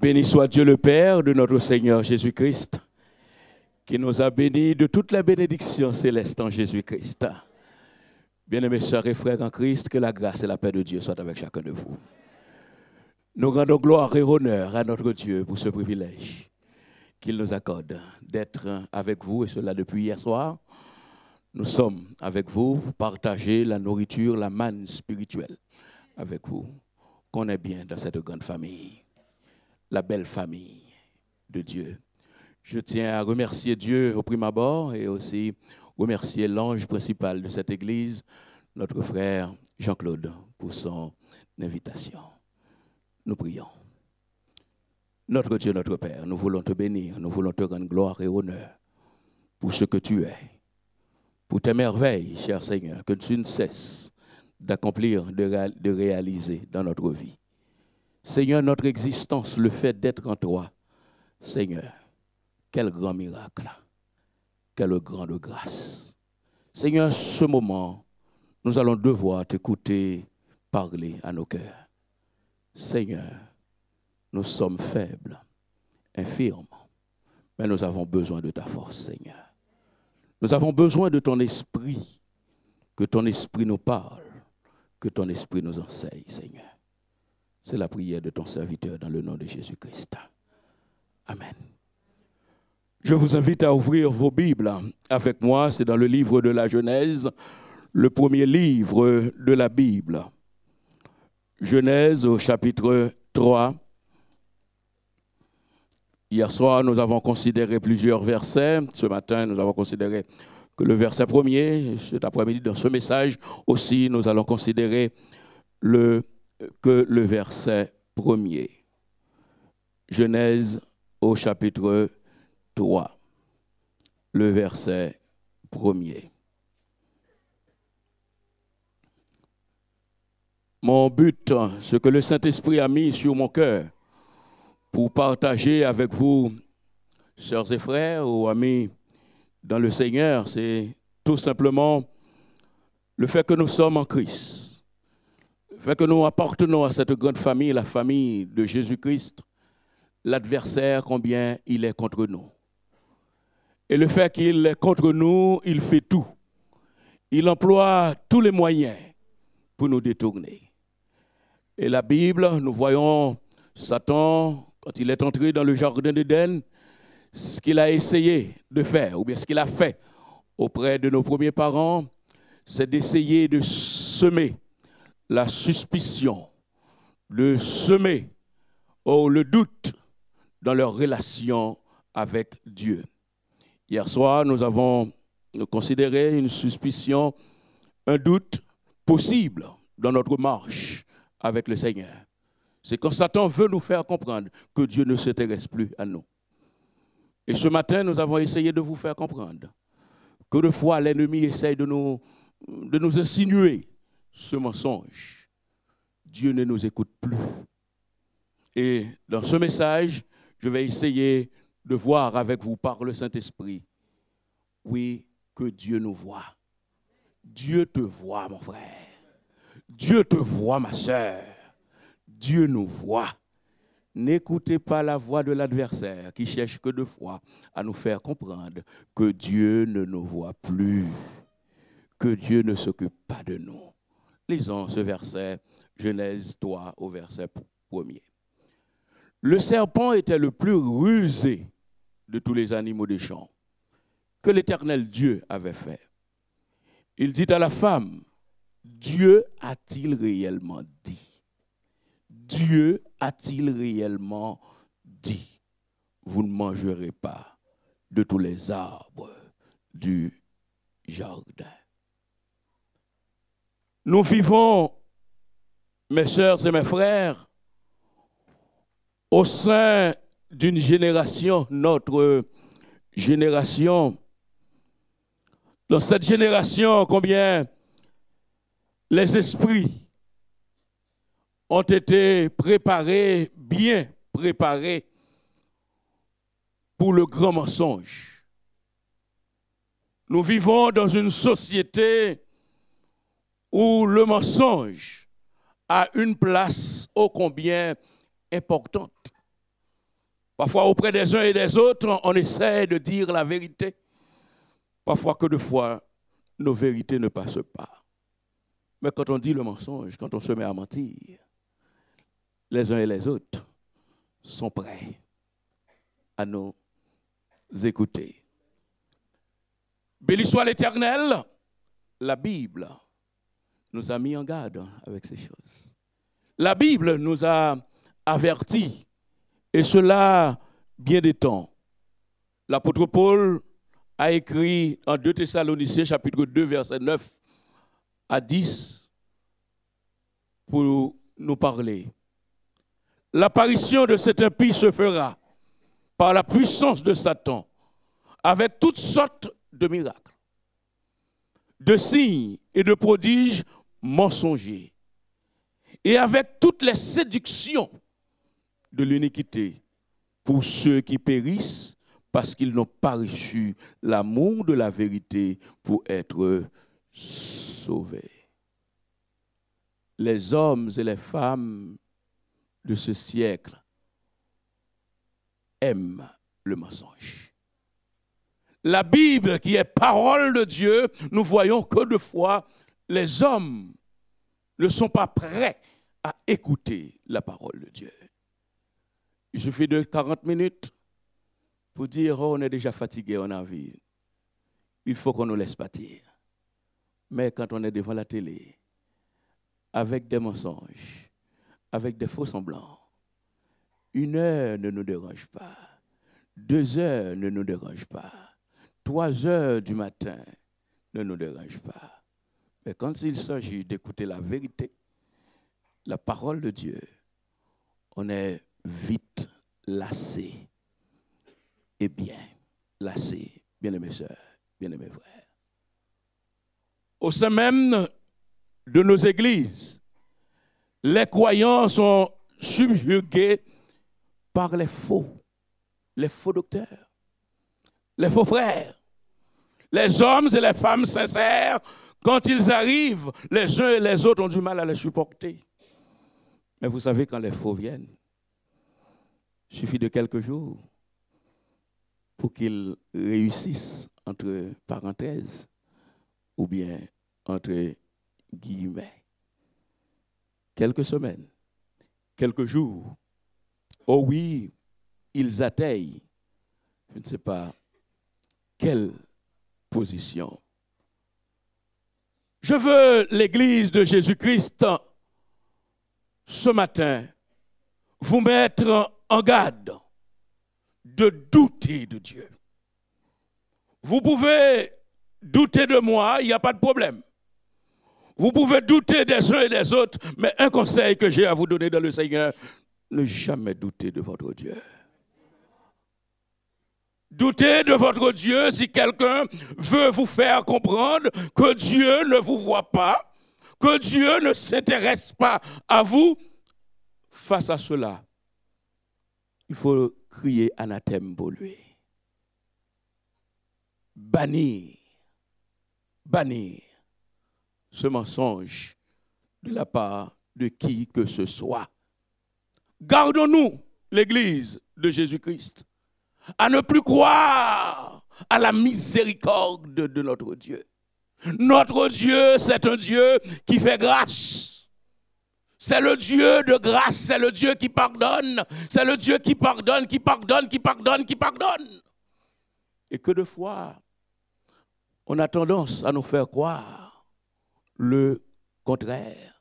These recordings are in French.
Béni soit Dieu le Père de notre Seigneur Jésus-Christ, qui nous a bénis de toute la bénédiction céleste en Jésus-Christ. Bien-aimés sœurs et frères en Christ, que la grâce et la paix de Dieu soient avec chacun de vous. Nous rendons gloire et honneur à notre Dieu pour ce privilège qu'il nous accorde d'être avec vous, et cela depuis hier soir. Nous sommes avec vous pour partager la nourriture, la manne spirituelle avec vous. Qu'on est bien dans cette grande famille, la belle famille de Dieu. Je tiens à remercier Dieu au prime abord et aussi remercier l'ange principal de cette église, notre frère Jean-Claude, pour son invitation. Nous prions. Notre Dieu, notre Père, nous voulons te bénir, nous voulons te rendre gloire et honneur pour ce que tu es, pour tes merveilles, cher Seigneur, que tu ne cesses d'accomplir, de réaliser dans notre vie. Seigneur, notre existence, le fait d'être en toi, Seigneur, quel grand miracle, quelle grande grâce. Seigneur, ce moment, nous allons devoir t'écouter parler à nos cœurs. Seigneur, nous sommes faibles, infirmes, mais nous avons besoin de ta force, Seigneur. Nous avons besoin de ton esprit, que ton esprit nous parle, que ton esprit nous enseigne, Seigneur. C'est la prière de ton serviteur dans le nom de Jésus-Christ. Amen. Je vous invite à ouvrir vos Bibles avec moi. C'est dans le livre de la Genèse, le premier livre de la Bible. Genèse au chapitre 3. Hier soir, nous avons considéré plusieurs versets. Ce matin, nous avons considéré que le verset premier. Cet après-midi, dans ce message aussi, nous allons considérer le verset premier. Genèse au chapitre 3, le verset premier. Mon but, ce que le Saint-Esprit a mis sur mon cœur pour partager avec vous, sœurs et frères ou amis dans le Seigneur, c'est tout simplement le fait que nous sommes en Christ, le fait que nous appartenons à cette grande famille, la famille de Jésus-Christ, l'adversaire, combien il est contre nous. Et le fait qu'il est contre nous, il fait tout. Il emploie tous les moyens pour nous détourner. Et la Bible, nous voyons Satan, quand il est entré dans le jardin d'Éden, ce qu'il a essayé de faire, ou bien ce qu'il a fait auprès de nos premiers parents, c'est d'essayer de semer la suspicion, de semer le doute dans leur relation avec Dieu. Hier soir, nous avons considéré une suspicion, un doute possible dans notre marche avec le Seigneur. C'est quand Satan veut nous faire comprendre que Dieu ne s'intéresse plus à nous. Et ce matin, nous avons essayé de vous faire comprendre que de fois l'ennemi essaye de nous insinuer ce mensonge. Dieu ne nous écoute plus. Et dans ce message, je vais essayer de voir avec vous par le Saint-Esprit, oui, que Dieu nous voit. Dieu te voit, mon frère. Dieu te voit, ma sœur. Dieu nous voit. N'écoutez pas la voix de l'adversaire qui cherche que de fois à nous faire comprendre que Dieu ne nous voit plus, que Dieu ne s'occupe pas de nous. Lisons ce verset, Genèse 3 au verset 1er. Le serpent était le plus rusé de tous les animaux des champs que l'Éternel Dieu avait fait. Il dit à la femme, Dieu a-t-il réellement dit? Dieu a-t-il réellement dit, vous ne mangerez pas de tous les arbres du jardin? Nous vivons, mes sœurs et mes frères, au sein d'une génération, notre génération. Dans cette génération, combien les esprits ont été préparés, bien préparés pour le grand mensonge. Nous vivons dans une société où le mensonge a une place ô combien importante. Parfois, auprès des uns et des autres, on essaie de dire la vérité. Parfois, que de fois, nos vérités ne passent pas. Mais quand on dit le mensonge, quand on se met à mentir, les uns et les autres sont prêts à nous écouter. Béni soit l'Éternel, la Bible nous a mis en garde avec ces choses. La Bible nous a avertis, et cela bien des temps. L'apôtre Paul a écrit en 2 Thessaloniciens chapitre 2 verset 9 à 10 pour nous parler. L'apparition de cet impie se fera par la puissance de Satan avec toutes sortes de miracles, de signes et de prodiges mensongers et avec toutes les séductions de l'iniquité pour ceux qui périssent parce qu'ils n'ont pas reçu l'amour de la vérité pour être sauvés. Les hommes et les femmes de ce siècle aiment le mensonge. La Bible, qui est parole de Dieu, nous voyons que de fois, les hommes ne sont pas prêts à écouter la parole de Dieu. Il suffit de 40 minutes pour dire, oh, on est déjà fatigué, on a envie. Il faut qu'on nous laisse partir. Mais quand on est devant la télé, avec des mensonges, avec des faux semblants, 1 heure ne nous dérange pas, 2 heures ne nous dérange pas, 3 heures du matin ne nous dérange pas. Mais quand il s'agit d'écouter la vérité, la parole de Dieu, on est vite lassé. Et bien lassé, bien-aimés sœurs, bien-aimés frères. Au sein même de nos églises, les croyants sont subjugués par les faux docteurs, les faux frères. Les hommes et les femmes sincères, quand ils arrivent, les uns et les autres ont du mal à les supporter. Mais vous savez, quand les faux viennent, il suffit de quelques jours pour qu'ils réussissent, entre parenthèses, ou bien entre guillemets. Quelques semaines, quelques jours, oh oui, ils atteignent, je ne sais pas quelle position. Je veux, l'Église de Jésus-Christ, ce matin, vous mettre en garde de douter de Dieu. Vous pouvez douter de moi, il n'y a pas de problème. Vous pouvez douter des uns et des autres, mais un conseil que j'ai à vous donner dans le Seigneur, ne jamais douter de votre Dieu. Doutez de votre Dieu si quelqu'un veut vous faire comprendre que Dieu ne vous voit pas, que Dieu ne s'intéresse pas à vous. Face à cela, il faut crier anathème pour lui. Bannir ce mensonge de la part de qui que ce soit. Gardons-nous, l'Église de Jésus-Christ, à ne plus croire à la miséricorde de notre Dieu. Notre Dieu, c'est un Dieu qui fait grâce. C'est le Dieu de grâce, c'est le Dieu qui pardonne, c'est le Dieu qui pardonne, qui pardonne, qui pardonne, qui pardonne. Et que de fois, on a tendance à nous faire croire le contraire.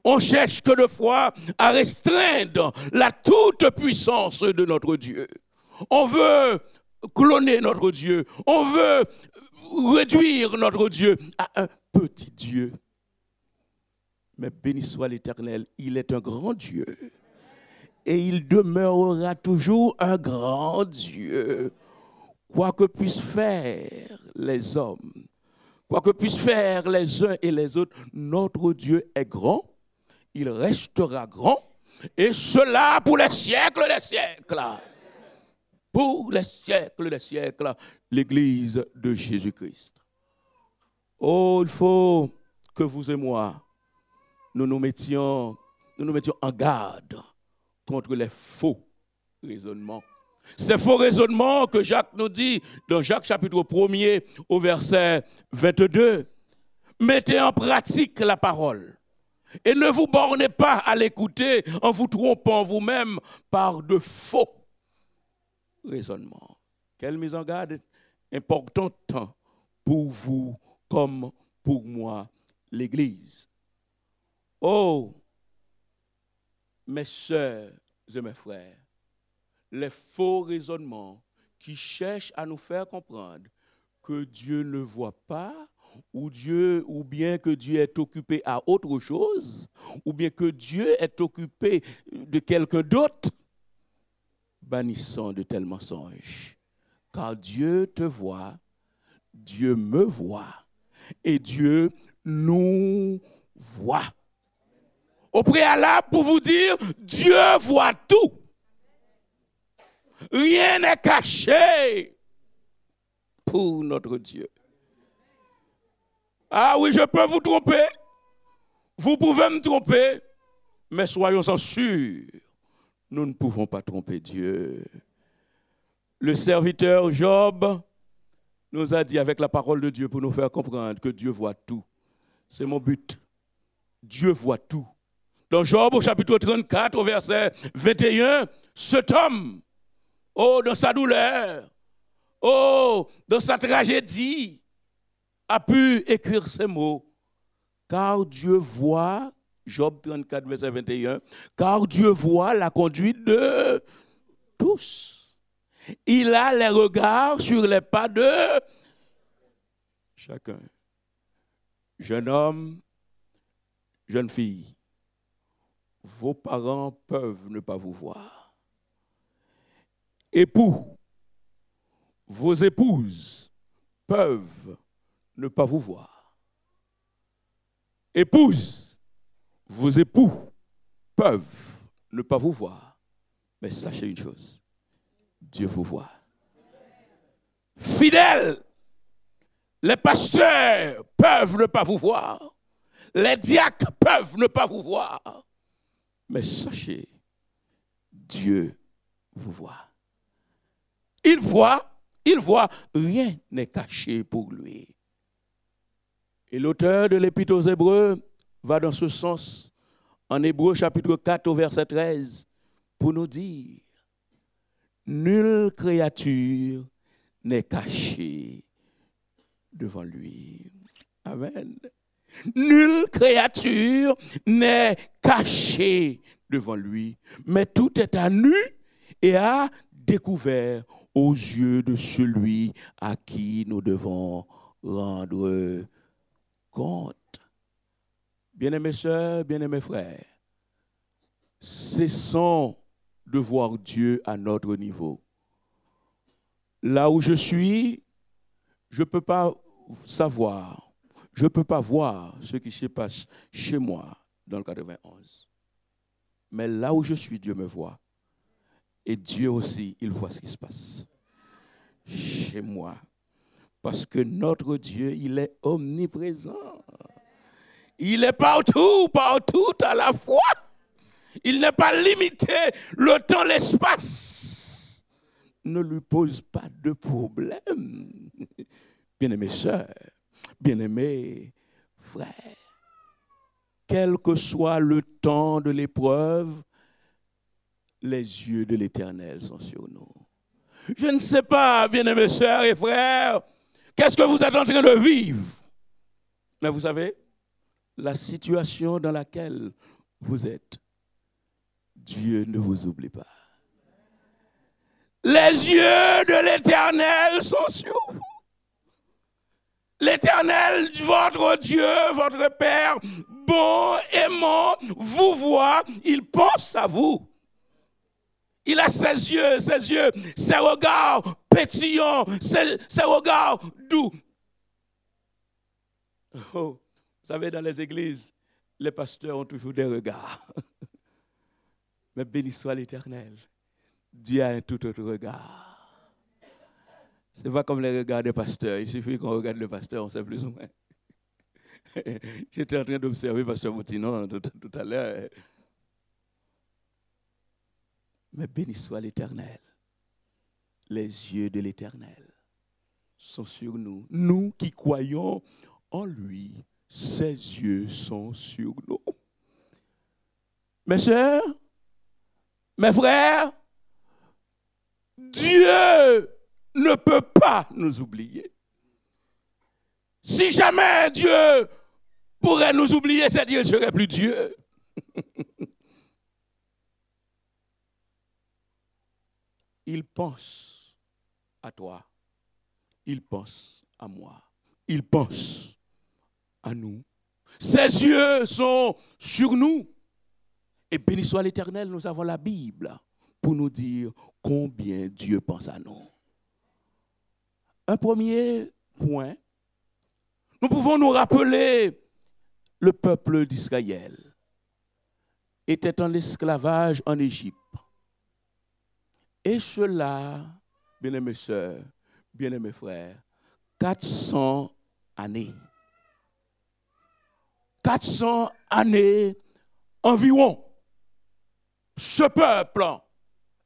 On cherche que de fois à restreindre la toute-puissance de notre Dieu. On veut cloner notre Dieu. On veut réduire notre Dieu à un petit Dieu. Mais béni soit l'Éternel, il est un grand Dieu. Et il demeurera toujours un grand Dieu. Quoi que puissent faire les hommes, quoi que puissent faire les uns et les autres, notre Dieu est grand, il restera grand, et cela pour les siècles des siècles. Pour les siècles des siècles, l'Église de Jésus-Christ. Oh, il faut que vous et moi, nous nous mettions en garde contre les faux raisonnements. Ces faux raisonnements que Jacques nous dit dans Jacques chapitre 1er au verset 22. Mettez en pratique la parole. Et ne vous bornez pas à l'écouter en vous trompant vous-même par de faux raisonnements. Quelle mise en garde importante pour vous comme pour moi, l'Église. Oh, mes sœurs et mes frères, les faux raisonnements qui cherchent à nous faire comprendre que Dieu ne voit pas, ou bien que Dieu est occupé à autre chose, ou bien que Dieu est occupé de quelqu'un d'autre, bannissons de tels mensonges. Car Dieu te voit, Dieu me voit, et Dieu nous voit. Au préalable, pour vous dire, Dieu voit tout. Rien n'est caché pour notre Dieu. Ah oui, je peux vous tromper. Vous pouvez me tromper. Mais soyons sûrs, nous ne pouvons pas tromper Dieu. Le serviteur Job nous a dit avec la parole de Dieu pour nous faire comprendre que Dieu voit tout. C'est mon but. Dieu voit tout. Dans Job au chapitre 34 au verset 21, cet homme, oh, dans sa douleur, oh, dans sa tragédie, a pu écrire ces mots. Car Dieu voit, Job 34, verset 21, car Dieu voit la conduite de tous. Il a les regards sur les pas de chacun. Jeune homme, jeune fille, vos parents peuvent ne pas vous voir. Époux, vos épouses peuvent ne pas vous voir. Épouse, vos époux peuvent ne pas vous voir. Mais sachez une chose, Dieu vous voit. Fidèles, les pasteurs peuvent ne pas vous voir. Les diacres peuvent ne pas vous voir. Mais sachez, Dieu vous voit. Il voit, rien n'est caché pour lui. Et l'auteur de l'Épître aux Hébreux va dans ce sens, en Hébreux chapitre 4 au verset 13, pour nous dire, nulle créature n'est cachée devant lui. Amen. Nulle créature n'est cachée devant lui, mais tout est à nu et à découvert aux yeux de celui à qui nous devons rendre compte. Bien-aimés sœurs, bien-aimés frères, cessons de voir Dieu à notre niveau. Là où je suis, je ne peux pas savoir, je ne peux pas voir ce qui se passe chez moi dans le 91. Mais là où je suis, Dieu me voit. Et Dieu aussi, il voit ce qui se passe chez moi. Parce que notre Dieu, il est omniprésent. Il est partout, partout à la fois. Il n'est pas limité, le temps, l'espace ne lui pose pas de problème. Bien-aimés sœurs, bien-aimés frères, quel que soit le temps de l'épreuve, les yeux de l'Éternel sont sur nous. Je ne sais pas, bien-aimés sœurs et frères, qu'est-ce que vous êtes en train de vivre? Mais vous savez, la situation dans laquelle vous êtes, Dieu ne vous oublie pas. Les yeux de l'Éternel sont sur vous. L'Éternel, votre Dieu, votre Père, bon, aimant, vous voit, il pense à vous. Il a ses yeux, ses regards pétillants, ses regards doux. Oh, vous savez, dans les églises, les pasteurs ont toujours des regards. Mais béni soit l'Éternel. Dieu a un tout autre regard. Ce n'est pas comme les regards des pasteurs. Il suffit qu'on regarde le pasteur, on sait plus ou moins. J'étais en train d'observer pasteur Moutinon tout à l'heure. Mais béni soit l'Éternel. les yeux de l'Éternel sont sur nous. Nous qui croyons en lui, ses yeux sont sur nous. Mes sœurs, mes frères, Dieu ne peut pas nous oublier. Si jamais Dieu pourrait nous oublier, c'est-à-dire qu'il ne serait plus Dieu. Il pense à toi. Il pense à moi. Il pense à nous. Ses yeux sont sur nous. Et béni soit l'Éternel, nous avons la Bible pour nous dire combien Dieu pense à nous. Un premier point, nous pouvons nous rappeler le peuple d'Israël était en esclavage en Égypte. Et cela, bien-aimés sœurs, bien-aimés frères, 400 années. 400 années environ. Ce peuple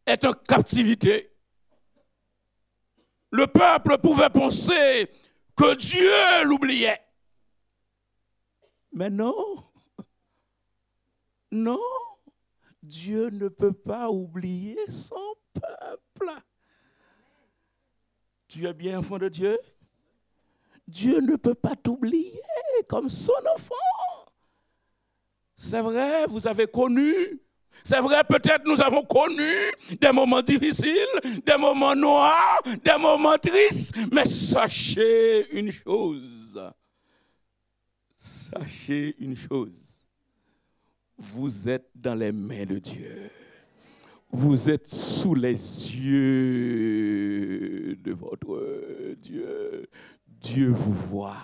est en captivité. Le peuple pouvait penser que Dieu l'oubliait. Mais non, non, Dieu ne peut pas oublier son peuple. Tu es bien enfant de Dieu? Dieu ne peut pas t'oublier comme son enfant. C'est vrai, vous avez connu. C'est vrai, peut-être nous avons connu des moments difficiles, des moments noirs, des moments tristes. Mais sachez une chose. Sachez une chose. Vous êtes dans les mains de Dieu. Vous êtes sous les yeux de votre Dieu. Dieu vous voit.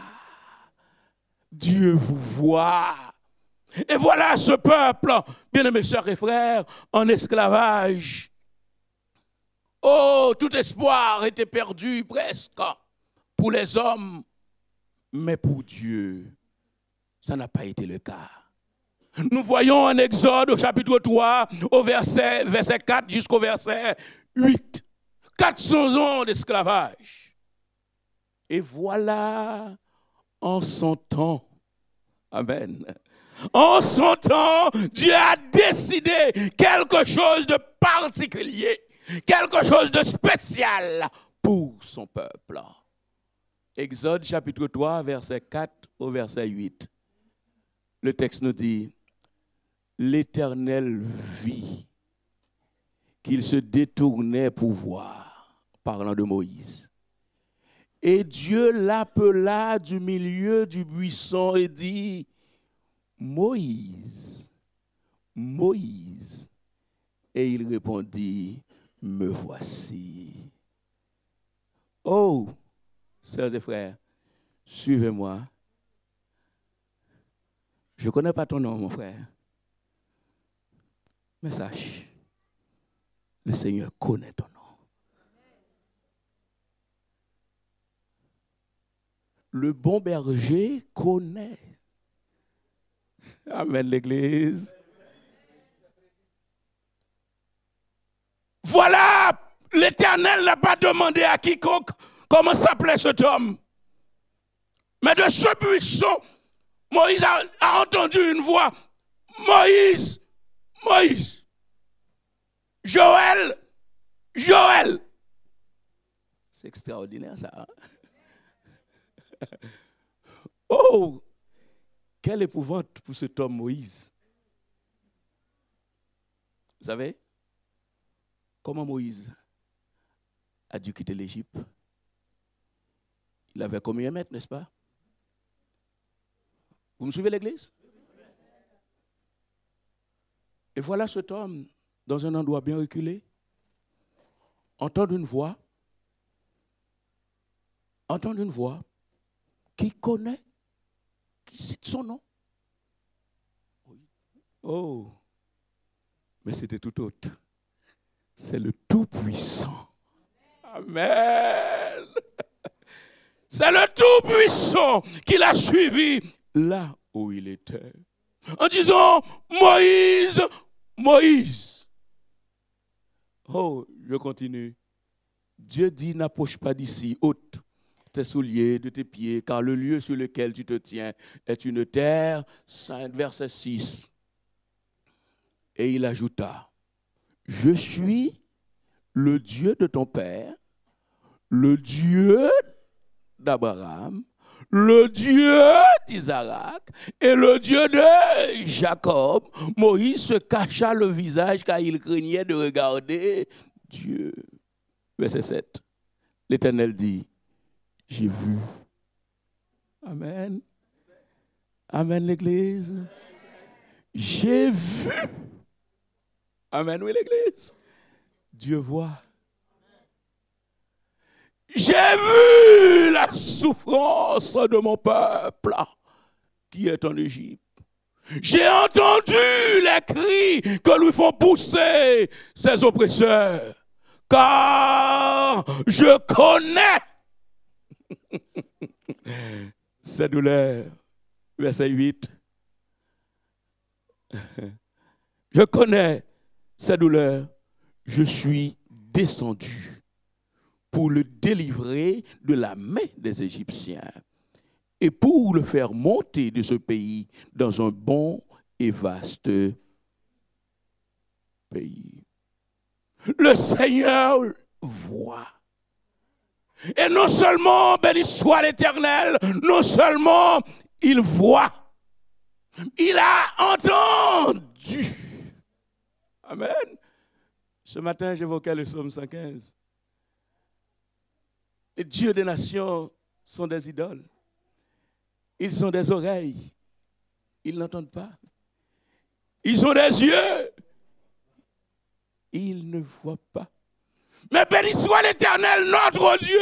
Dieu vous voit. Et voilà ce peuple, bien-aimés sœurs et frères, en esclavage. Oh, tout espoir était perdu presque pour les hommes, mais pour Dieu, ça n'a pas été le cas. Nous voyons en Exode au chapitre 3, au verset 4 jusqu'au verset 8. 400 ans d'esclavage. Et voilà, en son temps, amen. En son temps, Dieu a décidé quelque chose de particulier, quelque chose de spécial pour son peuple. Exode chapitre 3, verset 4 au verset 8. Le texte nous dit, l'Éternel vit qu'il se détournait pour voir, parlant de Moïse. Et Dieu l'appela du milieu du buisson et dit, Moïse, Moïse. Et il répondit, me voici. Oh, sœurs et frères, suivez-moi. Je ne connais pas ton nom, mon frère. Mais sache, le Seigneur connaît ton nom. Le bon berger connaît. Amen, l'Église. Voilà, l'Éternel n'a pas demandé à quiconque comment s'appelait cet homme. Mais de ce buisson, Moïse a entendu une voix. Moïse, Moïse. Joël, Joël. C'est extraordinaire ça. Hein? Oh, quelle épouvante pour cet homme Moïse. Vous savez, comment Moïse a dû quitter l'Égypte? Il avait combien de mètres, n'est-ce pas? Vous me suivez l'Église? Et voilà cet homme, dans un endroit bien reculé, entend une voix qui connaît, qui cite son nom. Oh, mais c'était tout autre. C'est le Tout-Puissant. Amen. C'est le Tout-Puissant qui l'a suivi là où il était. En disant, Moïse, Moïse. Oh, je continue. Dieu dit, n'approche pas d'ici, ôte tes souliers de tes pieds, car le lieu sur lequel tu te tiens est une terre sainte. Verset 6. Et il ajouta, je suis le Dieu de ton père, le Dieu d'Abraham, le Dieu d'Isaac et le Dieu de Jacob. Moïse se cacha le visage car il craignait de regarder Dieu. Verset 7. L'Éternel dit, j'ai vu. Amen. Amen, l'Église. J'ai vu. Amen, oui, l'Église. Dieu voit. J'ai vu la souffrance de mon peuple qui est en Égypte. J'ai entendu les cris que lui font pousser ses oppresseurs. Car je connais ses douleurs. Verset 8. Je connais ses douleurs. Je suis descendu pour le délivrer de la main des Égyptiens et pour le faire monter de ce pays dans un bon et vaste pays. Le Seigneur voit. Et non seulement, béni soit l'Éternel, non seulement il voit, il a entendu. Amen. Ce matin, j'évoquais le psaume 115. Les dieux des nations sont des idoles. Ils ont des oreilles. Ils n'entendent pas. Ils ont des yeux. Ils ne voient pas. Mais béni soit l'Éternel, notre Dieu.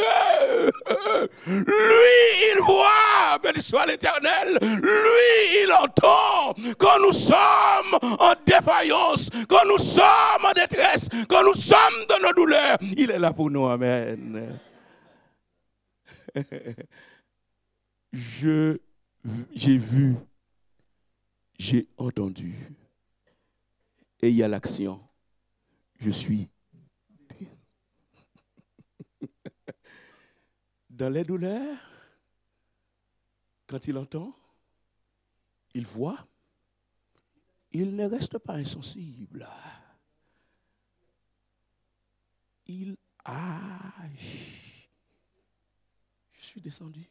Lui, il voit. Béni soit l'Éternel. Lui, il entend. Quand nous sommes en défaillance, quand nous sommes en détresse, quand nous sommes dans nos douleurs, il est là pour nous. Amen. J'ai vu, j'ai entendu. Et il y a l'action. Je suis. Dans les douleurs, quand il entend, il voit, il ne reste pas insensible. Il agit. Je suis descendu.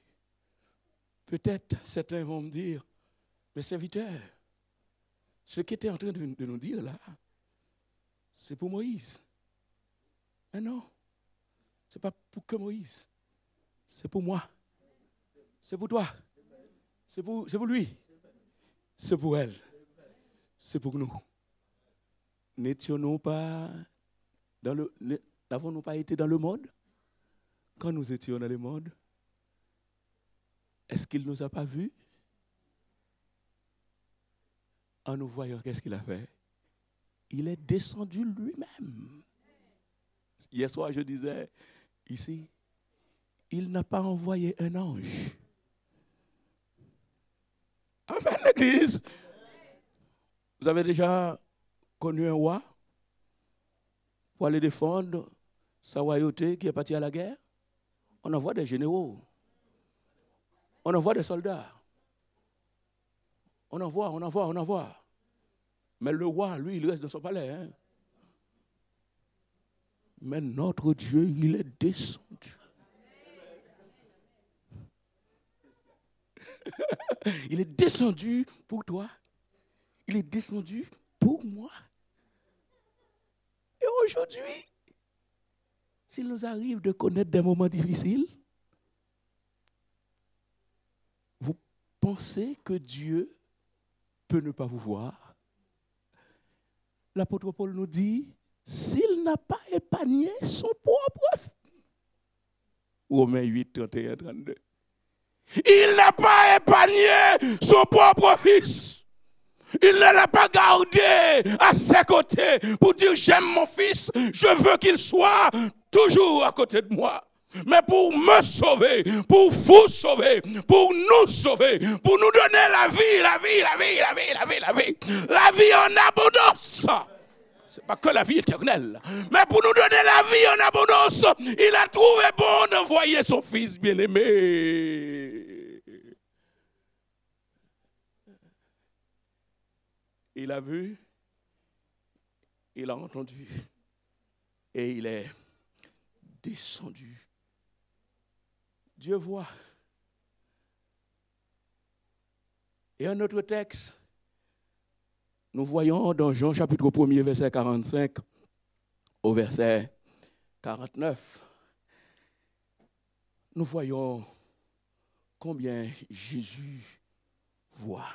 Peut-être certains vont me dire, mes serviteurs, ce qui était en train de nous dire là, c'est pour Moïse. Mais non, ce n'est pas pour que Moïse. C'est pour moi. C'est pour toi. C'est pour lui. C'est pour elle. C'est pour nous. N'étions-nous pas n'avons-nous pas été dans le monde? Quand nous étions dans le monde, est-ce qu'il ne nous a pas vus? En nous voyant, qu'est-ce qu'il a fait? Il est descendu lui-même. Hier soir, je disais, ici, il n'a pas envoyé un ange. Amen, l'Église. Vous avez déjà connu un roi pour aller défendre sa royauté qui est partie à la guerre? On envoie des généraux. On envoie des soldats. On envoie. Mais le roi, lui, il reste dans son palais. Hein? Mais notre Dieu, il est descendu. Il est descendu pour toi. Il est descendu pour moi. Et aujourd'hui, s'il nous arrive de connaître des moments difficiles, vous pensez que Dieu peut ne pas vous voir? L'apôtre Paul nous dit, s'il n'a pas épargné son propre fils. Romains 8, 31, 32. Il n'a pas épargné son propre fils. Il ne l'a pas gardé à ses côtés pour dire j'aime mon fils, je veux qu'il soit toujours à côté de moi. Mais pour me sauver, pour vous sauver, pour nous sauver, pour nous donner la vie en abondance. Ce n'est pas que la vie éternelle, mais pour nous donner la vie en abondance, il a trouvé bon d'envoyer son Fils bien-aimé. Il a vu, il a entendu, et il est descendu. Dieu voit. Et un autre texte, nous voyons dans Jean chapitre 1er, verset 45 au verset 49, nous voyons combien Jésus voit.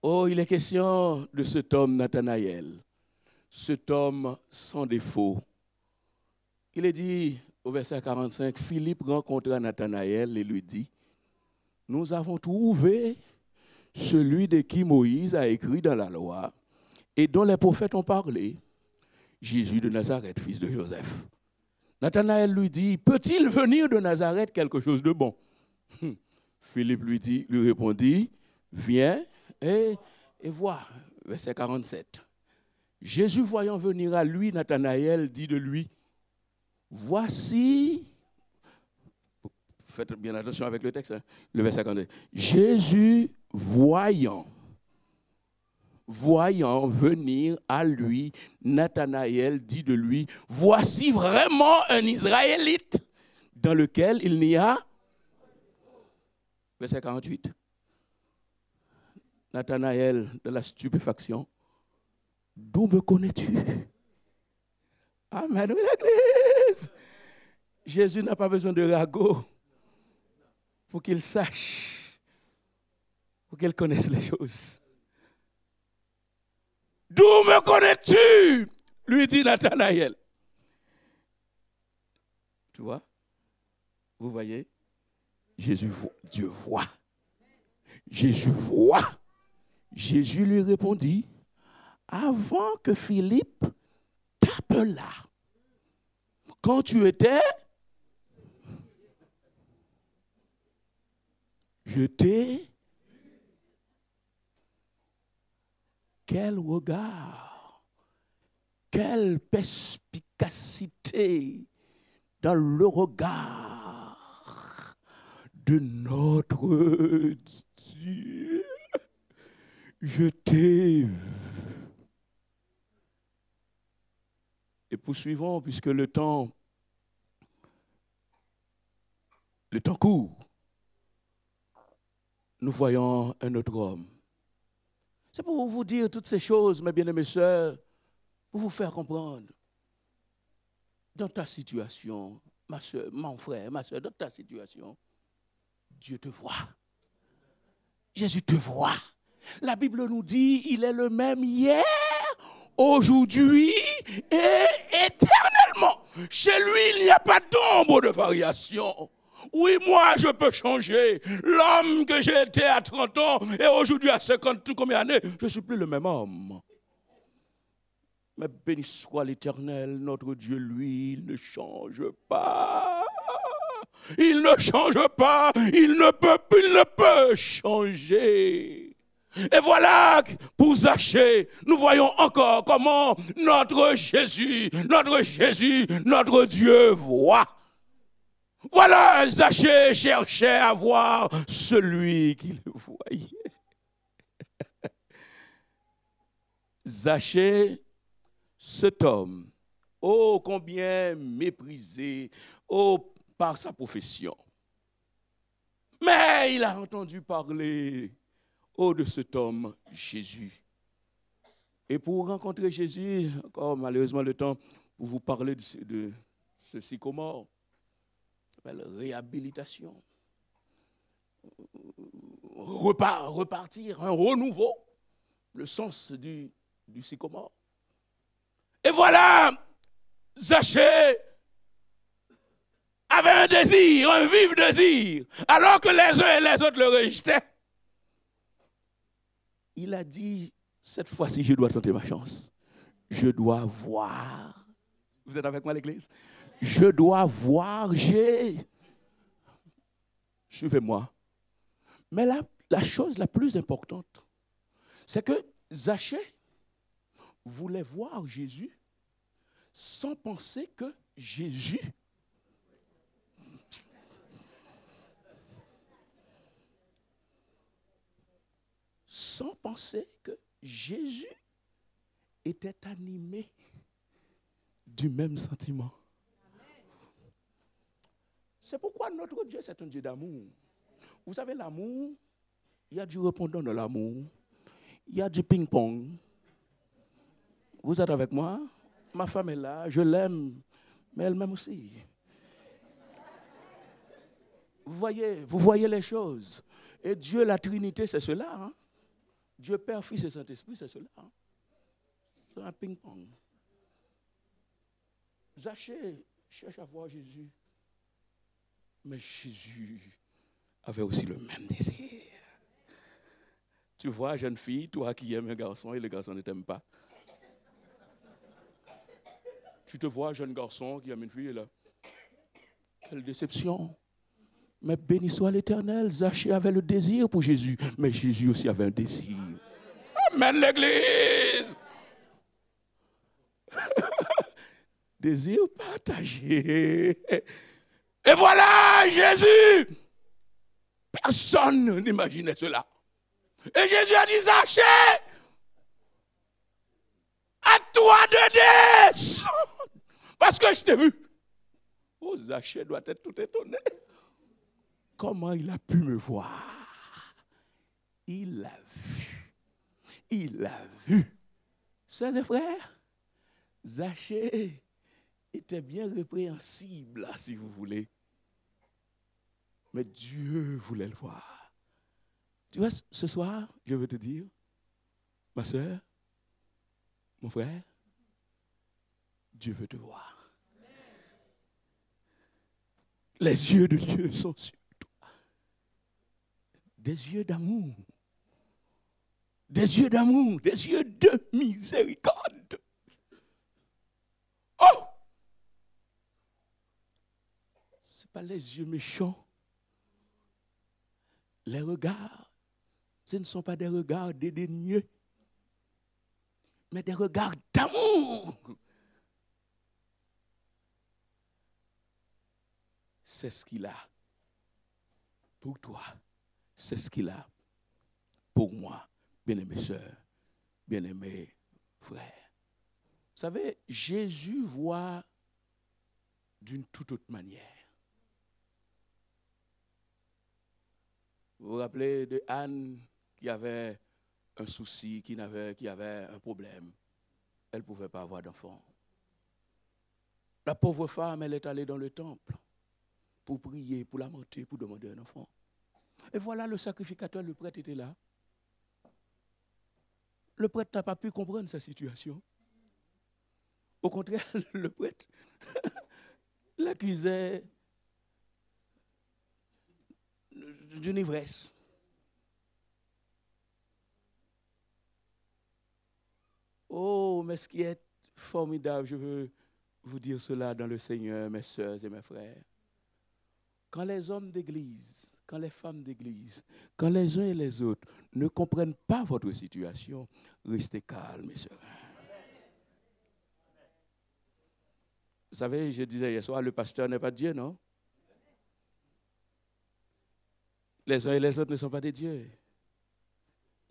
Oh, il est question de cet homme Nathanaël, cet homme sans défaut. Il est dit au verset 45, Philippe rencontra Nathanaël et lui dit, nous avons trouvé celui de qui Moïse a écrit dans la loi et dont les prophètes ont parlé, Jésus de Nazareth, fils de Joseph. Nathanaël lui dit, peut-il venir de Nazareth quelque chose de bon? Philippe lui répondit, viens et vois. Verset 47. Jésus voyant venir à lui, Nathanaël dit de lui, voici, faites bien attention avec le texte, hein, le verset 52. Jésus voyant venir à lui, Nathanaël dit de lui, voici vraiment un Israélite dans lequel il n'y a. Verset 48. Nathanaël, de la stupéfaction, d'où me connais-tu? Amen, oui, l'église. Jésus n'a pas besoin de ragot pour qu'il sache, pour qu'il connaisse les choses. D'où me connais-tu? Lui dit Nathanaël. Tu vois? Vous voyez? Dieu voit. Jésus voit. Jésus lui répondit, avant que Philippe t'appelât, quand tu étais, je t'ai. Quel regard, quelle perspicacité dans le regard de notre Dieu. Je t'ai vu. Et poursuivons, puisque le temps court. Nous voyons un autre homme. C'est pour vous dire toutes ces choses, mes bien-aimés sœurs, pour vous faire comprendre. Dans ta situation, ma soeur, mon frère, ma soeur, dans ta situation, Dieu te voit. Jésus te voit. La Bible nous dit, il est le même hier, aujourd'hui et éternellement. Chez lui, il n'y a pas d'ombre de variation. Oui, moi, je peux changer. L'homme que j'ai été à 30 ans et aujourd'hui à 50, combien d'années, je ne suis plus le même homme. Mais béni soit l'Éternel, notre Dieu, lui, il ne change pas. Il ne change pas. Il ne peut changer. Et voilà, pour Zachée, nous voyons encore comment notre Jésus, notre Dieu voit. Voilà, Zachée cherchait à voir celui qui le voyait. Zachée, cet homme, oh combien méprisé, oh par sa profession. Mais il a entendu parler, oh de cet homme, Jésus. Et pour rencontrer Jésus, encore malheureusement le temps pour vous parler de ce sycomore, réhabilitation, repartir, un renouveau, le sens du sycomore. Et voilà, Zachée avait un désir, un vif désir, alors que les uns et les autres le rejetaient. Il a dit, cette fois-ci, je dois tenter ma chance. Je dois voir. Vous êtes avec moi, l'église? Je dois voir, suivez-moi. Mais la chose la plus importante, c'est que Zachée, voulait voir Jésus sans penser que Jésus était animé du même sentiment. C'est pourquoi notre Dieu, c'est un Dieu d'amour. Vous savez, l'amour, il y a du répondant dans l'amour. Il y a du ping-pong. Vous êtes avec moi? Ma femme est là, je l'aime, mais elle m'aime aussi. Vous voyez les choses. Et Dieu, la Trinité, c'est cela. Hein? Dieu, Père, Fils et Saint-Esprit, c'est cela. Hein? C'est un ping-pong. Zachée cherche à voir Jésus. Mais Jésus avait aussi le même désir. Tu vois, jeune fille, toi qui aimes un garçon et le garçon ne t'aime pas. Tu te vois, jeune garçon qui aime une fille et là. Quelle déception. Mais béni soit l'Éternel, Zachée avait le désir pour Jésus, mais Jésus aussi avait un désir. Amen l'Église. Désir partagé. Et voilà Jésus. Personne n'imaginait cela. Et Jésus a dit, Zachée, à toi de descendre. Parce que je t'ai vu. Oh, Zachée doit être tout étonné. Comment il a pu me voir? Il l'a vu. Il l'a vu. Sœurs et frères, Zachée était bien répréhensible, si vous voulez. Mais Dieu voulait le voir. Tu vois, ce soir, je veux te dire, ma sœur, mon frère, Dieu veut te voir. Les yeux de Dieu sont sur toi. Des yeux d'amour. Des yeux d'amour, des yeux de miséricorde. Oh! Ce n'est pas les yeux méchants. Les regards, ce ne sont pas des regards dédaigneux, mais des regards d'amour. C'est ce qu'il a pour toi. C'est ce qu'il a pour moi, bien-aimés sœurs, bien-aimés frères. Vous savez, Jésus voit d'une toute autre manière. Vous vous rappelez de Anne qui avait un souci, qui avait un problème. Elle ne pouvait pas avoir d'enfant. La pauvre femme, elle est allée dans le temple pour prier, pour lamenter, pour demander un enfant. Et voilà, le sacrificateur, le prêtre était là. Le prêtre n'a pas pu comprendre sa situation. Au contraire, le prêtre l'accusait d'une ivresse. Oh, mais ce qui est formidable, je veux vous dire cela dans le Seigneur, mes sœurs et mes frères. Quand les hommes d'église, quand les femmes d'église, quand les uns et les autres ne comprennent pas votre situation, restez calmes, mes sœurs. Vous savez, je disais hier soir, le pasteur n'est pas Dieu, non? Les uns et les autres ne sont pas des dieux.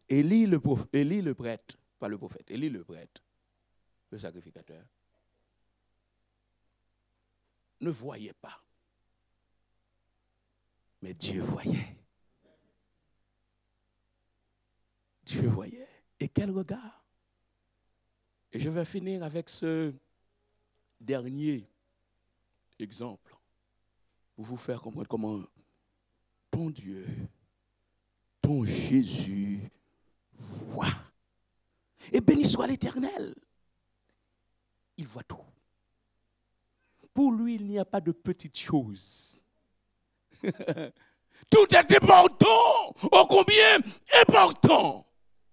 Élie le prêtre, pas le prophète, Élie le prêtre, le sacrificateur, ne voyait pas. Mais Dieu voyait. Dieu voyait. Et quel regard. Et je vais finir avec ce dernier exemple pour vous faire comprendre comment ton Dieu, ton Jésus voit. Et béni soit l'Éternel. Il voit tout. Pour lui, il n'y a pas de petites choses. Tout est important, ô combien important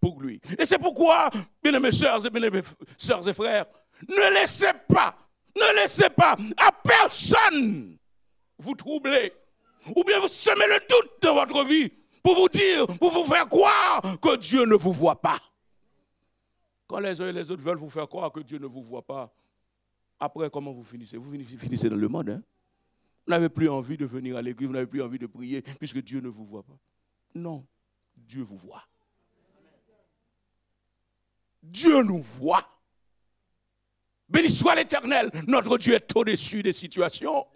pour lui. Et c'est pourquoi, bien-aimés sœurs et frères, ne laissez pas à personne vous troubler, ou bien vous semez le doute dans votre vie pour vous dire, pour vous faire croire que Dieu ne vous voit pas. Quand les uns et les autres veulent vous faire croire que Dieu ne vous voit pas, après, comment vous finissez? Vous finissez dans le monde. Hein? Vous n'avez plus envie de venir à l'église, vous n'avez plus envie de prier, puisque Dieu ne vous voit pas. Non, Dieu vous voit. Dieu nous voit. Béni soit l'Éternel, notre Dieu est au-dessus des situations.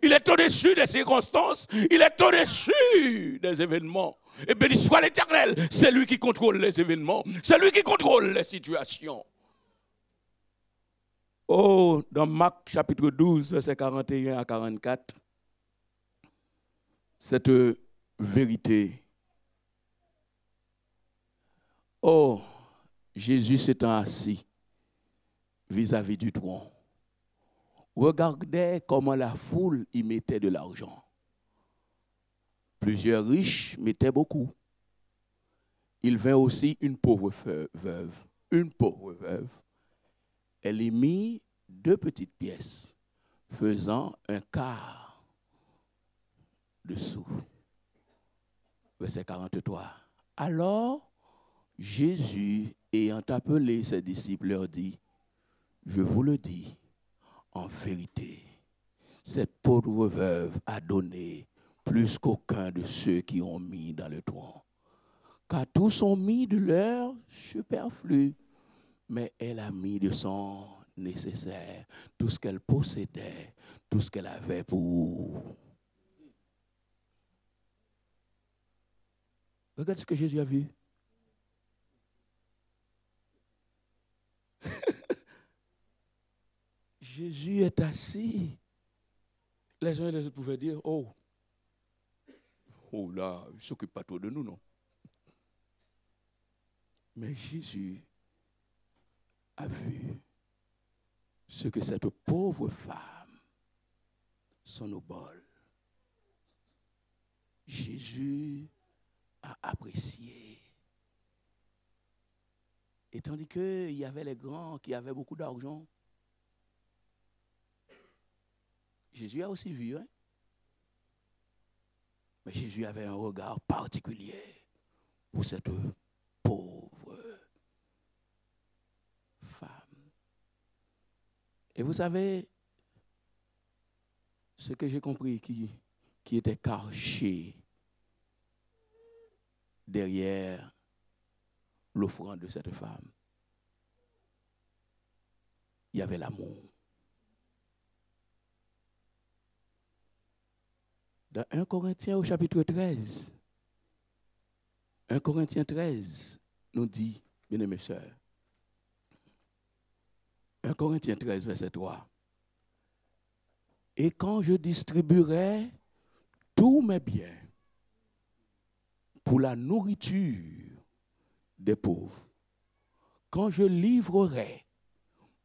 Il est au-dessus des circonstances. Il est au-dessus des événements. Et béni soit l'Éternel, c'est lui qui contrôle les événements. C'est lui qui contrôle les situations. Oh, dans Marc chapitre 12, versets 41 à 44, cette vérité. Oh, Jésus s'étant assis vis-à-vis du trône, regardez comment la foule y mettait de l'argent. Plusieurs riches mettaient beaucoup. Il vint aussi une pauvre veuve. Une pauvre veuve. Elle y mit 2 petites pièces, faisant un quart de sou. Verset 43. Alors, Jésus, ayant appelé ses disciples, leur dit, je vous le dis, en vérité, cette pauvre veuve a donné plus qu'aucun de ceux qui ont mis dans le trône. Car tous ont mis de leur superflu, mais elle a mis de son nécessaire, tout ce qu'elle possédait, tout ce qu'elle avait pour. Regarde ce que Jésus a vu. Jésus est assis. Les uns et les autres pouvaient dire, oh là, il ne s'occupe pas trop de nous, non. Mais Jésus a vu ce que cette pauvre femme, son obole, Jésus a apprécié. Et tandis qu'il y avait les grands qui avaient beaucoup d'argent, Jésus a aussi vu, hein? Mais Jésus avait un regard particulier pour cette pauvre femme. Et vous savez, ce que j'ai compris qui était caché derrière l'offrande de cette femme, il y avait l'amour. Dans 1 Corinthiens au chapitre 13, 1 Corinthiens 13 nous dit, bien-aimés sœurs, 1 Corinthiens 13, verset 3, et quand je distribuerai tous mes biens pour la nourriture des pauvres, quand je livrerai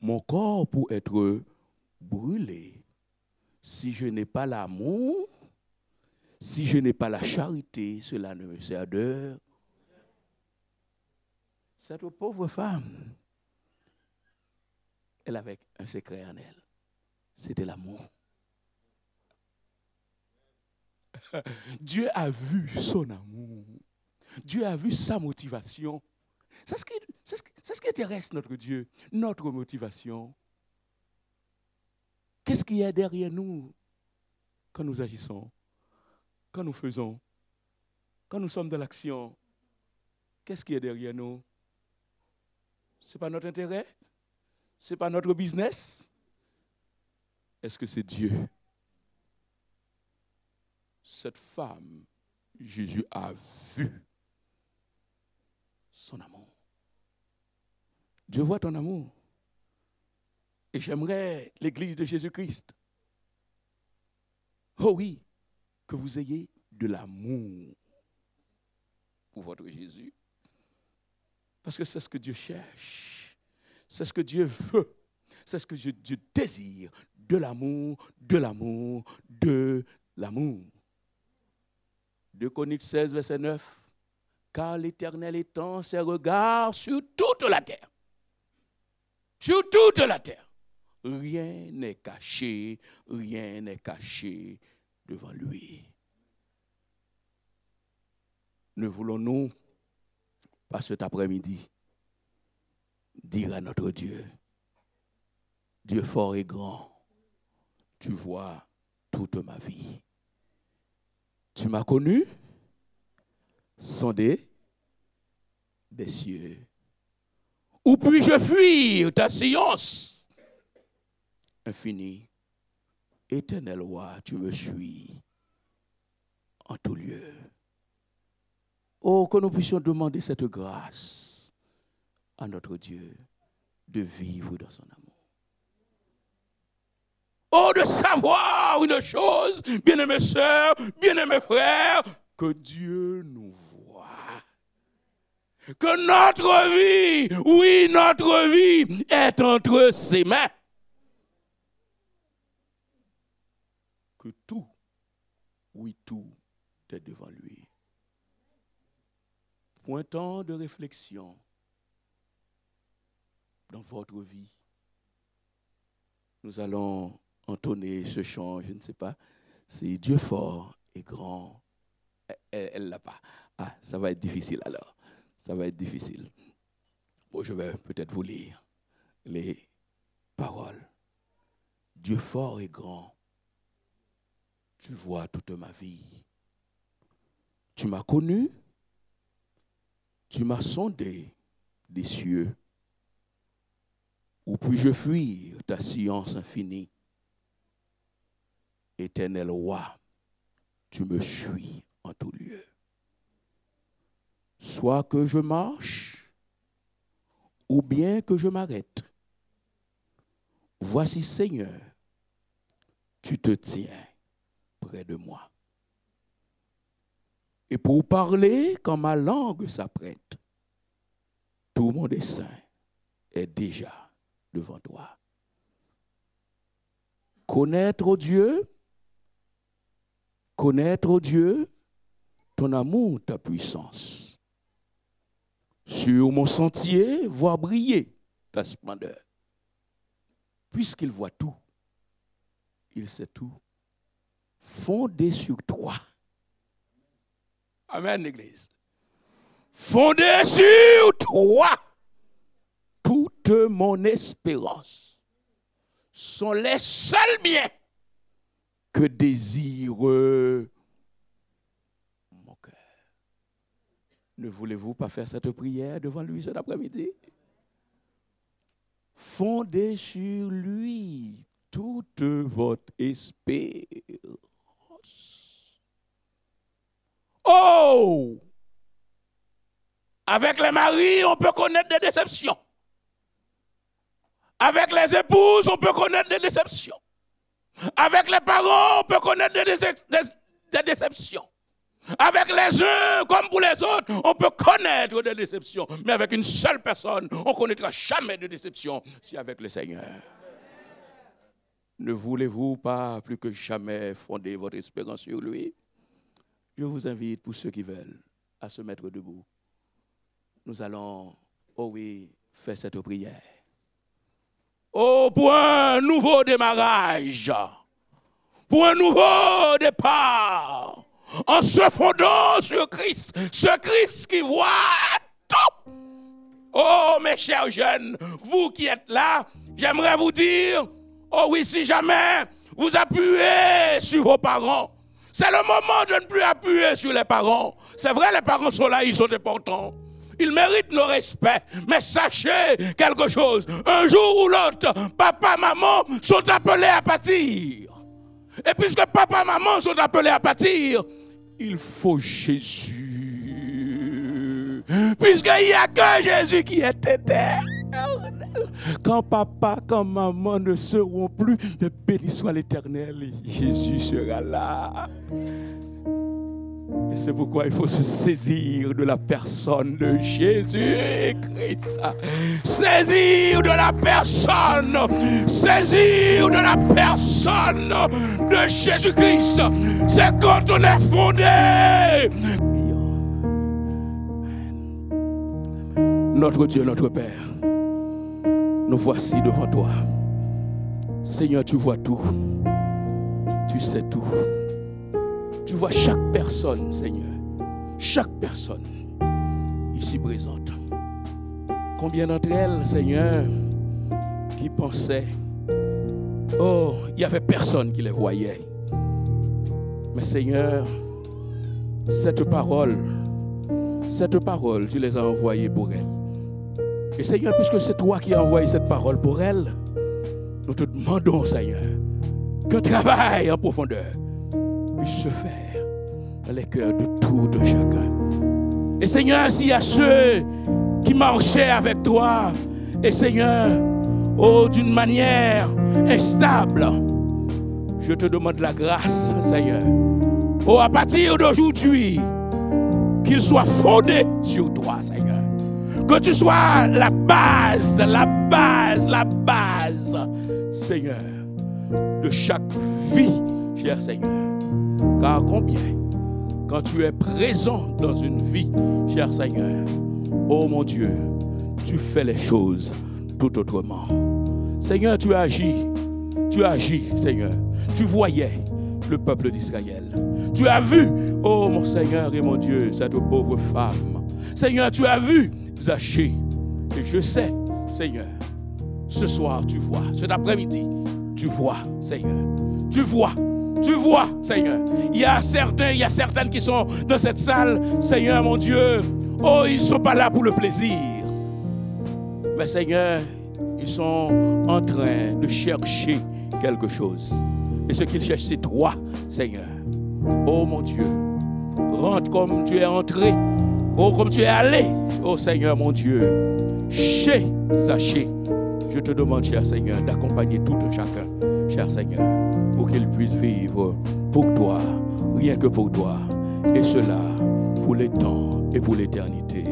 mon corps pour être brûlé, si je n'ai pas l'amour, si je n'ai pas la charité, cela ne me sert de. Cette pauvre femme, elle avait un secret en elle. C'était l'amour. Dieu a vu son amour. Dieu a vu sa motivation. C'est ce qui intéresse notre Dieu, notre motivation. Qu'est-ce qui est derrière nous quand nous agissons? Quand nous faisons, quand nous sommes dans l'action, qu'est-ce qui est derrière nous? Ce n'est pas notre intérêt? Ce n'est pas notre business? Est-ce que c'est Dieu? Cette femme, Jésus a vu son amour. Dieu voit ton amour. Et j'aimerais l'Église de Jésus-Christ. Oh oui, que vous ayez de l'amour pour votre Jésus. Parce que c'est ce que Dieu cherche. C'est ce que Dieu veut. C'est ce que Dieu désire. De l'amour, de l'amour, de l'amour. 2 Chroniques 16, verset 9. Car l'Éternel étend ses regards sur toute la terre. Sur toute la terre. Rien n'est caché devant lui. Ne voulons-nous pas cet après-midi dire à notre Dieu, Dieu fort et grand, tu vois toute ma vie. Tu m'as connu, sondé des cieux. Où puis-je fuir ta science infinie? Éternel roi, tu me suis en tout lieu. Oh, que nous puissions demander cette grâce à notre Dieu de vivre dans son amour. Oh, de savoir une chose, bien-aimés sœurs, bien-aimés frères, que Dieu nous voit. Que notre vie, oui, notre vie est entre ses mains. Que tout, oui, tout est devant lui. Pointant de réflexion dans votre vie, nous allons entonner ce chant, je ne sais pas, c'est Dieu fort et grand. Elle ne l'a pas. Ah, ça va être difficile alors. Ça va être difficile. Bon, je vais peut-être vous lire les paroles. Dieu fort et grand, tu vois toute ma vie. Tu m'as connu, tu m'as sondé des cieux. Où puis-je fuir ta science infinie? Éternel roi, tu me suis en tout lieu. Soit que je marche, ou bien que je m'arrête. Voici, Seigneur, tu te tiens près de moi. Et pour parler quand ma langue s'apprête, tout mon dessein est déjà devant toi. Connaître, oh Dieu, ton amour, ta puissance. Sur mon sentier, voir briller ta splendeur. Puisqu'il voit tout, il sait tout. Fondé sur toi. Amen, l'Église. Fondé sur toi, toute mon espérance sont les seuls biens que désire mon cœur. Ne voulez-vous pas faire cette prière devant lui cet après-midi? Fondez sur lui toute votre espérance. Oh! Avec les maris, on peut connaître des déceptions. Avec les épouses, on peut connaître des déceptions. Avec les parents, on peut connaître des déceptions. Avec les uns comme pour les autres, on peut connaître des déceptions. Mais avec une seule personne, on ne connaîtra jamais de déception. C'est avec le Seigneur. Ne voulez-vous pas plus que jamais fonder votre espérance sur lui? Je vous invite, pour ceux qui veulent, à se mettre debout. Nous allons, oh oui, faire cette prière. Oh, pour un nouveau démarrage, pour un nouveau départ, en se fondant sur Christ, ce Christ qui voit tout. Oh, mes chers jeunes, vous qui êtes là, j'aimerais vous dire, oh oui, si jamais vous appuyez sur vos parents, c'est le moment de ne plus appuyer sur les parents. C'est vrai, les parents sont là, ils sont importants. Ils méritent le respect. Mais sachez quelque chose, un jour ou l'autre, papa, maman sont appelés à partir. Et puisque papa, maman sont appelés à partir, il faut Jésus. Puisqu'il n'y a que Jésus qui est éternel. Quand papa, quand maman ne seront plus, béni soit l'Éternel, Jésus sera là. Et c'est pourquoi il faut se saisir de la personne de Jésus-Christ. Saisir de la personne. Saisir de la personne de Jésus-Christ. C'est quand on est fondé. Notre Dieu, notre Père, nous voici devant toi. Seigneur, tu vois tout. Tu sais tout. Tu vois chaque personne, Seigneur, chaque personne ici présente. Combien d'entre elles, Seigneur, qui pensaient, oh, il n'y avait personne qui les voyait. Mais Seigneur, cette parole, tu les as envoyées pour elles. Et Seigneur, puisque c'est toi qui as envoyé cette parole pour elles, nous te demandons, Seigneur, qu'un travail en profondeur puisse se faire dans les cœurs de tout un chacun. Et Seigneur, s'il y a ceux qui marchaient avec toi, et Seigneur, oh, d'une manière instable, je te demande la grâce, Seigneur. Oh, à partir d'aujourd'hui, qu'il soit fondé sur toi, Seigneur. Que tu sois la base, Seigneur, de chaque vie, cher Seigneur. Car combien, quand tu es présent dans une vie, cher Seigneur, oh mon Dieu, tu fais les choses tout autrement. Seigneur, tu agis, Seigneur. Tu voyais le peuple d'Israël. Tu as vu, oh mon Seigneur et mon Dieu, cette pauvre femme. Seigneur, tu as vu Zachée. Et je sais, Seigneur, ce soir tu vois, cet après-midi, tu vois, Seigneur. Tu vois, Seigneur. Il y a certaines qui sont dans cette salle, Seigneur, mon Dieu. Oh, ils ne sont pas là pour le plaisir. Mais Seigneur, ils sont en train de chercher quelque chose. Et ce qu'ils cherchent, c'est toi, Seigneur. Oh mon Dieu, rentre comme tu es entré, oh comme tu es allé, oh Seigneur mon Dieu, chez Zachée. Je te demande, cher Seigneur, d'accompagner tout un chacun, cher Seigneur, pour qu'il puisse vivre pour toi, rien que pour toi, et cela pour les temps et pour l'éternité.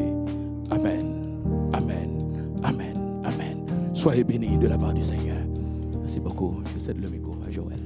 Amen, amen, amen, amen. Soyez bénis de la part du Seigneur. Merci beaucoup. Je cède le micro à Joël.